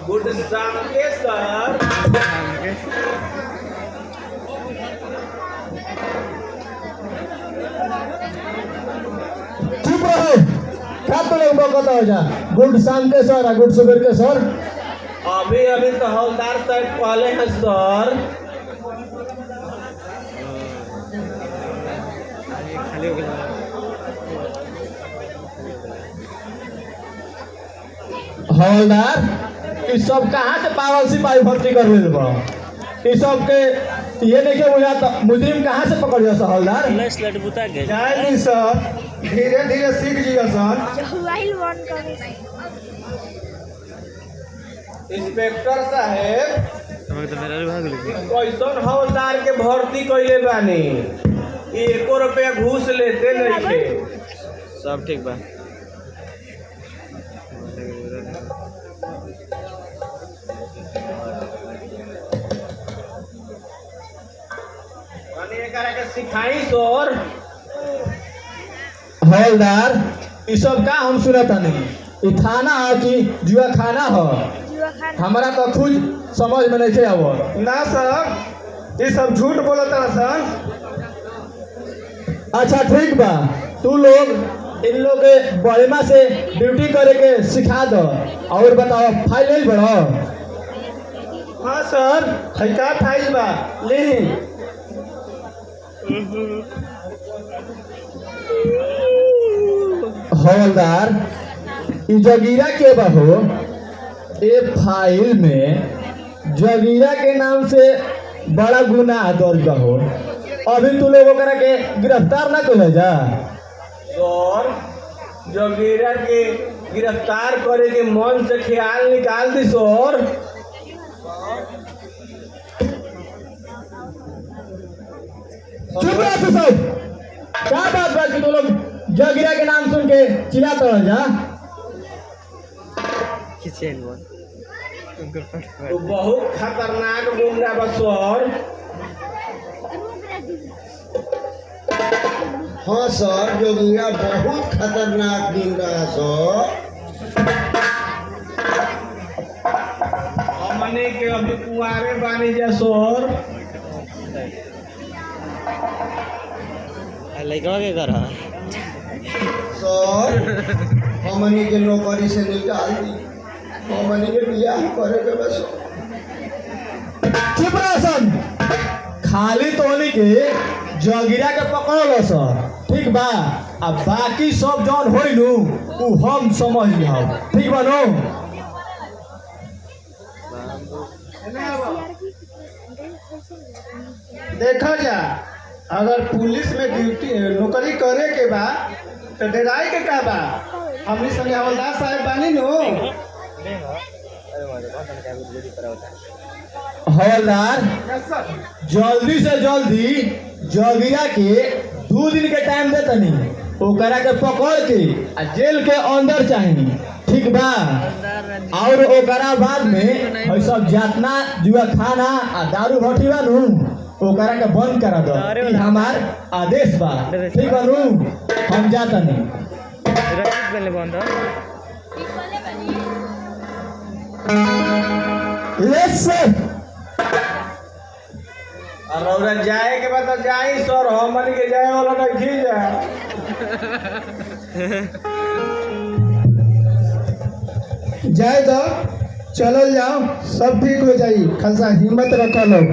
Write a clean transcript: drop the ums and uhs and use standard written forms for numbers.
Good शाम के sir. चुप रहो, क्या तो लोग बकता हो जा। गुड शाम के सर, गुड सुबह के सर। अभी अभी तो हवलदार साहब कहले हैं सर। हवलदार इस सब कहाँ से पागल सिपाही भर्ती कर ले बा? इस सब के ये नहीं के बुझाता मुजरिम कहाँ से पकड़ जा हवलदार? जाए नहीं सर, धीरे धीरे सीख जिया सर। इंस्पेक्टर साहेब कैसन हवलदार के भर्ती कैले बानी? एको रुपया घूस लेते नहीं थे। सब ठीक बा। सिखाई सर। हवलदार ये सब का हम सुनता नहीं। ये थाना है कि जुआ खाना है? हमारा तो खुद समझ में नहीं आवो। ना सर, ये सब झूठ बोलता सर। अच्छा ठीक बा, तू लोग इन लोग के बड़ेमा से ड्यूटी करे के सिखा दो। और बताओ फाइल ले बढ़ो। हाँ सर, का फाइल बा ली। हवलदार ई जगीरा के बहो, ए फाइल में जगीरा के नाम से बड़ा गुनाह दर्ज बहो। अभी तू लोग ओकरा के गिरफ्तार ना कर जा। सर जगीरा के गिरफ्तार करे के मन से ख्याल निकाल दी सर। चुप रहो तू सब। क्या बात बा कि तू लोग जगीरा के नाम सुन के चिल्लाते रह जा? तो बहुत खतरनाक गुंडा बा सर। हाँ सर, जोगिया बहुत खतरनाक गुंडा है सर। हमने के अभी कुआरे बानी जा सर। लड़का के घर सर हमनी के नौकरी से निकाल दी, हमनी के बियाह करे के बस। चुप रहो सन। खाली तोहनी के जगीरा के पकड़ लो सर, ठीक बा? अब बाकी सब जौन होई नु उ हम समझ लिहाओ, ठीक बा नो? देखा जा, अगर पुलिस में ड्यूटी नौकरी करे के बा तो डराई के का बा? हमनी संगे हवलदार साहब बानी नु। हवलदार जल्दी से जल्दी जगीरा के 2 दिन के टाइम दे तनी, ओकरा के पकड़ के आ जेल के अंदर चाहिए, ठीक बा? और ओकरा बाद में हई सब जातना जुआ खाना आ दारू भट्टी बा नु, ओकरा के बंद करा दो। ई हमार आदेश बा, ठीक बा नु? हम जातनी। लेट्स और रौरा जाए के बाद तो जाई सर। हमन के जाए वाला नहीं जा। जाए तो चलो जाओ, सब ठीक हो जाई। खालसा हिम्मत रखो लोग।